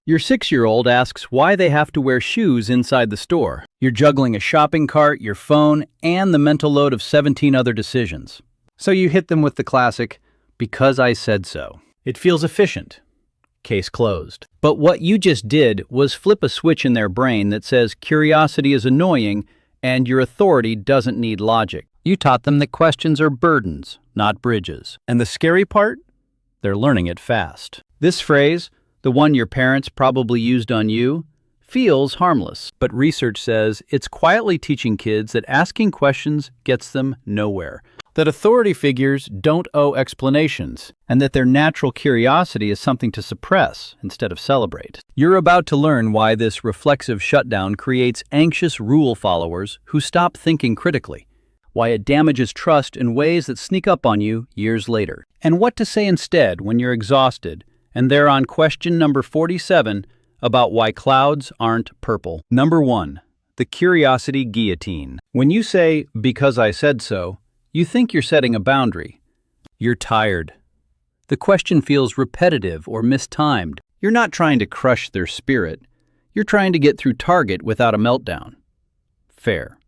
Your 6-year-old asks why they have to wear shoes inside the store. You're juggling a shopping cart, your phone, and the mental load of 17 other decisions. So you hit them with the classic, "Because I said so." It feels efficient. Case closed. But what you just did was flip a switch in their brain that says curiosity is annoying and your authority doesn't need logic. You taught them that questions are burdens, not bridges. And the scary part? They're learning it fast. This phrase, the one your parents probably used on you, feels harmless. But research says it's quietly teaching kids that asking questions gets them nowhere, that authority figures don't owe explanations, and that their natural curiosity is something to suppress instead of celebrate. You're about to learn why this reflexive shutdown creates anxious rule followers who stop thinking critically, why it damages trust in ways that sneak up on you years later, and what to say instead when you're exhausted and they're on question number 47 about why clouds aren't purple. Number 1. The curiosity guillotine. When you say, "Because I said so," you think you're setting a boundary. You're tired. The question feels repetitive or mistimed. You're not trying to crush their spirit. You're trying to get through Target without a meltdown. Fair.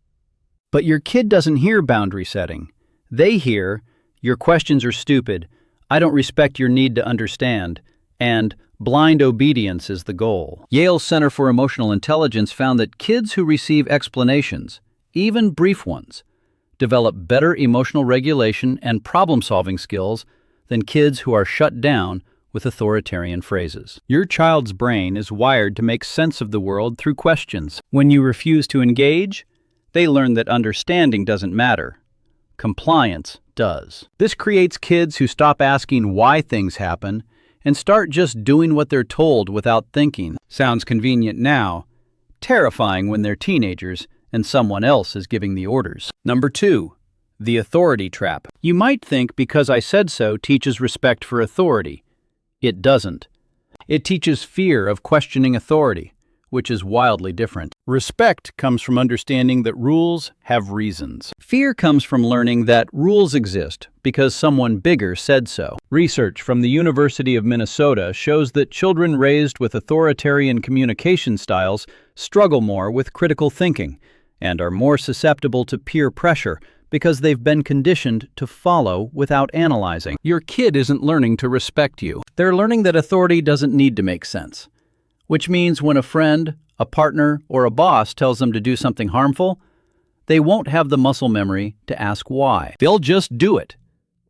But your kid doesn't hear boundary setting. They hear, "Your questions are stupid. I don't respect your need to understand," and "blind obedience is the goal." Yale's Center for Emotional Intelligence found that kids who receive explanations, even brief ones, develop better emotional regulation and problem-solving skills than kids who are shut down with authoritarian phrases. Your child's brain is wired to make sense of the world through questions. When you refuse to engage, they learn that understanding doesn't matter. Compliance does. This creates kids who stop asking why things happen and start just doing what they're told without thinking. Sounds convenient now, terrifying when they're teenagers and someone else is giving the orders. Number 2, the authority trap. You might think "because I said so" teaches respect for authority. It doesn't. It teaches fear of questioning authority, which is wildly different. Respect comes from understanding that rules have reasons. Fear comes from learning that rules exist because someone bigger said so. Research from the University of Minnesota shows that children raised with authoritarian communication styles struggle more with critical thinking and are more susceptible to peer pressure because they've been conditioned to follow without analyzing. Your kid isn't learning to respect you. They're learning that authority doesn't need to make sense. Which means when a friend, a partner, or a boss tells them to do something harmful, they won't have the muscle memory to ask why. They'll just do it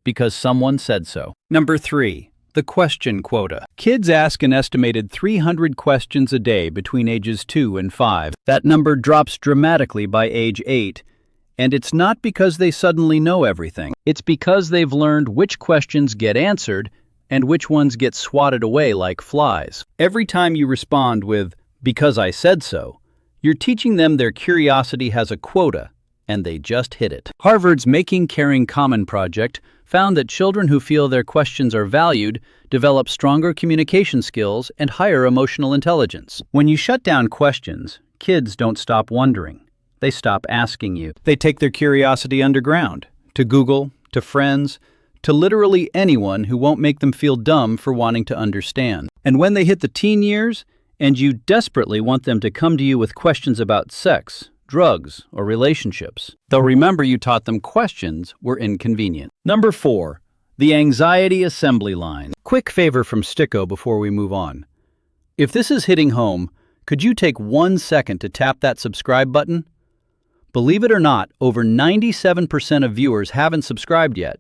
because someone said so. Number 3, the question quota. Kids ask an estimated 300 questions a day between ages 2 and 5. That number drops dramatically by age 8, and it's not because they suddenly know everything. It's because they've learned which questions get answered and which ones get swatted away like flies. Every time you respond with, "Because I said so," you're teaching them their curiosity has a quota, and they just hit it. Harvard's Making Caring Common project found that children who feel their questions are valued develop stronger communication skills and higher emotional intelligence. When you shut down questions, kids don't stop wondering. They stop asking you. They take their curiosity underground, to Google, to friends, to literally anyone who won't make them feel dumb for wanting to understand. And when they hit the teen years, and you desperately want them to come to you with questions about sex, drugs, or relationships, they'll remember you taught them questions were inconvenient. Number 4, the anxiety assembly line. Quick favor from Sticko before we move on. If this is hitting home, could you take 1 second to tap that subscribe button? Believe it or not, over 97% of viewers haven't subscribed yet.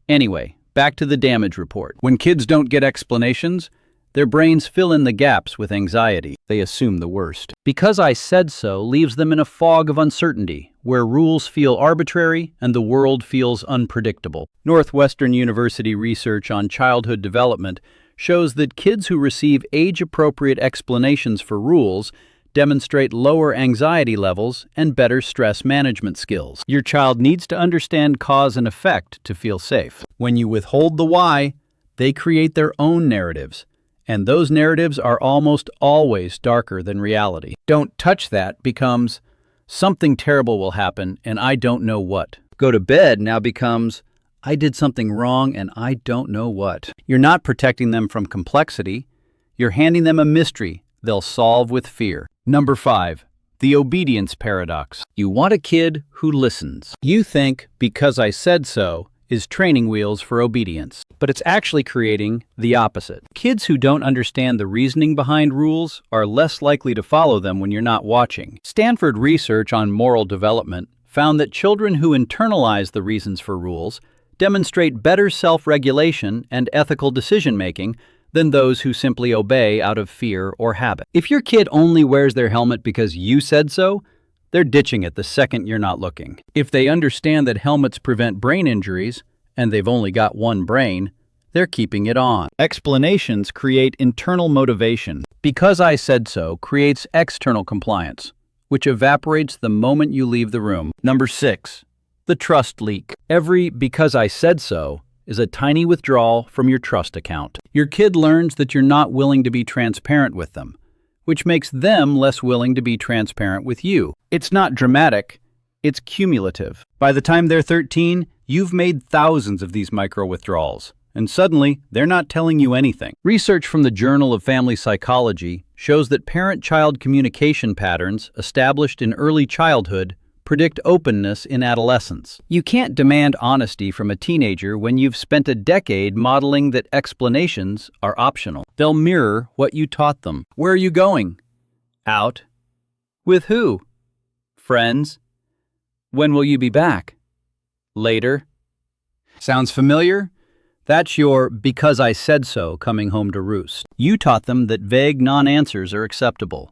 Anyway, back to the damage report. When kids don't get explanations, their brains fill in the gaps with anxiety. They assume the worst. "Because I said so" leaves them in a fog of uncertainty, where rules feel arbitrary and the world feels unpredictable. Northwestern University research on childhood development shows that kids who receive age-appropriate explanations for rules demonstrate lower anxiety levels and better stress management skills. Your child needs to understand cause and effect to feel safe. When you withhold the why, they create their own narratives, and those narratives are almost always darker than reality. "Don't touch that" becomes "something terrible will happen and I don't know what." "Go to bed" now becomes "I did something wrong and I don't know what." You're not protecting them from complexity. You're handing them a mystery they'll solve with fear. Number 5. The obedience paradox. You want a kid who listens. You think, because I said so, is training wheels for obedience. But it's actually creating the opposite. Kids who don't understand the reasoning behind rules are less likely to follow them when you're not watching. Stanford research on moral development found that children who internalize the reasons for rules demonstrate better self-regulation and ethical decision-making than those who simply obey out of fear or habit. If your kid only wears their helmet because you said so, they're ditching it the second you're not looking. If they understand that helmets prevent brain injuries, and they've only got one brain, they're keeping it on. Explanations create internal motivation. Because I said so creates external compliance, which evaporates the moment you leave the room. Number 6. The trust leak. Every because I said so is a tiny withdrawal from your trust account. Your kid learns that you're not willing to be transparent with them, which makes them less willing to be transparent with you. It's not dramatic, it's cumulative. By the time they're 13, you've made thousands of these micro-withdrawals, and suddenly they're not telling you anything. Research from the Journal of Family Psychology shows that parent-child communication patterns established in early childhood predict openness in adolescence. You can't demand honesty from a teenager when you've spent a decade modeling that explanations are optional. They'll mirror what you taught them. Where are you going? Out. With who? Friends. When will you be back? Later. Sounds familiar? That's your because I said so coming home to roost. You taught them that vague non-answers are acceptable.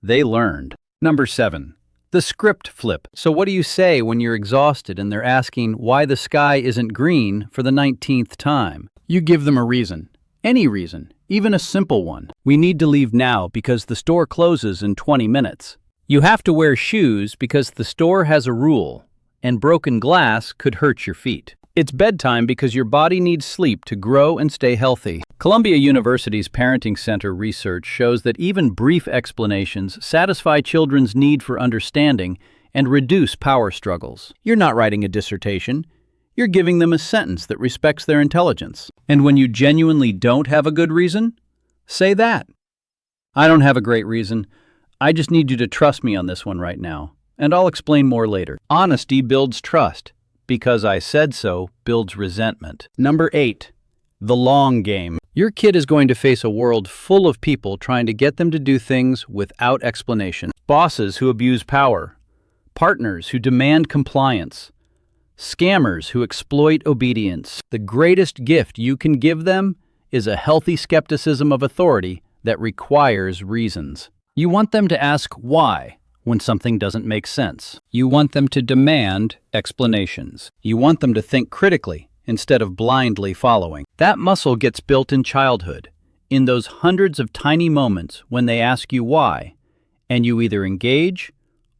They learned. Number 7. The script flip. So what do you say when you're exhausted and they're asking why the sky isn't green for the 19th time? You give them a reason. Any reason, even a simple one. We need to leave now because the store closes in 20 minutes. You have to wear shoes because the store has a rule, and broken glass could hurt your feet. It's bedtime because your body needs sleep to grow and stay healthy. Columbia University's Parenting Center research shows that even brief explanations satisfy children's need for understanding and reduce power struggles. You're not writing a dissertation. You're giving them a sentence that respects their intelligence. And when you genuinely don't have a good reason, say that. I don't have a great reason. I just need you to trust me on this one right now, and I'll explain more later. Honesty builds trust. Because I said so builds resentment. Number 8. The long game. Your kid is going to face a world full of people trying to get them to do things without explanation. Bosses who abuse power. Partners who demand compliance. Scammers who exploit obedience. The greatest gift you can give them is a healthy skepticism of authority that requires reasons. You want them to ask why when something doesn't make sense. You want them to demand explanations. You want them to think critically instead of blindly following. That muscle gets built in childhood, in those hundreds of tiny moments when they ask you why, and you either engage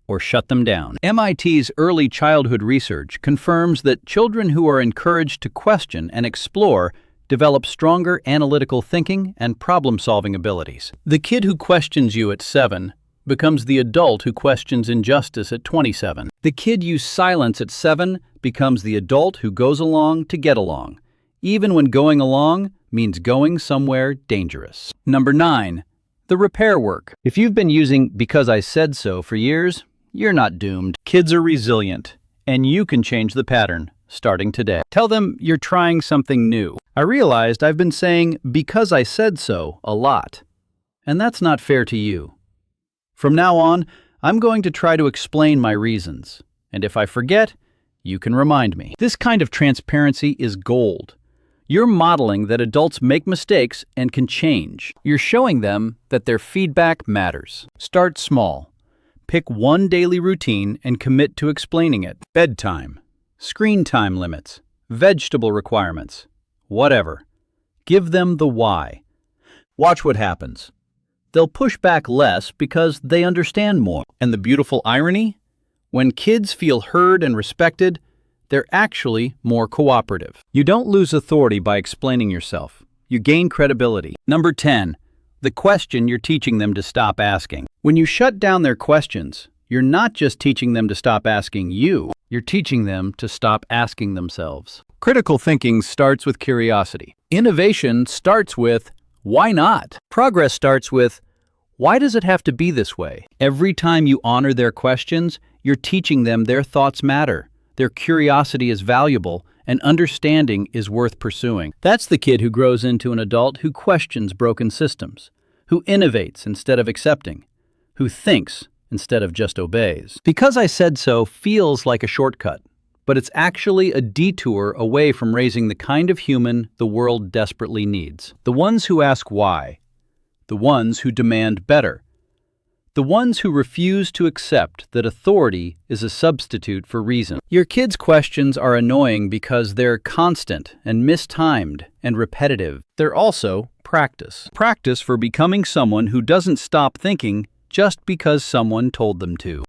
or shut them down. MIT's early childhood research confirms that children who are encouraged to question and explore develop stronger analytical thinking and problem-solving abilities. The kid who questions you at 7 becomes the adult who questions injustice at 27. The kid you silence at 7 becomes the adult who goes along to get along, even when going along means going somewhere dangerous. Number 9. The repair work. If you've been using because I said so for years, you're not doomed. Kids are resilient, and you can change the pattern starting today. Tell them you're trying something new. I realized I've been saying because I said so a lot, and that's not fair to you. From now on, I'm going to try to explain my reasons, and if I forget, you can remind me. This kind of transparency is gold. You're modeling that adults make mistakes and can change. You're showing them that their feedback matters. Start small. Pick one daily routine and commit to explaining it. Bedtime, screen time limits, vegetable requirements, whatever. Give them the why. Watch what happens. They'll push back less because they understand more. And the beautiful irony? When kids feel heard and respected, they're actually more cooperative. You don't lose authority by explaining yourself. You gain credibility. Number 10. The question you're teaching them to stop asking. When you shut down their questions, you're not just teaching them to stop asking you, you're teaching them to stop asking themselves. Critical thinking starts with curiosity. Innovation starts with why not? Progress starts with, Why does it have to be this way? Every time you honor their questions, you're teaching them their thoughts matter, their curiosity is valuable, and understanding is worth pursuing. That's the kid who grows into an adult who questions broken systems, who innovates instead of accepting, who thinks instead of just obeys. Because I said so feels like a shortcut, but it's actually a detour away from raising the kind of human the world desperately needs. The ones who ask why, the ones who demand better, the ones who refuse to accept that authority is a substitute for reason. Your kids' questions are annoying because they're constant and mistimed and repetitive. They're also practice. Practice for becoming someone who doesn't stop thinking just because someone told them to.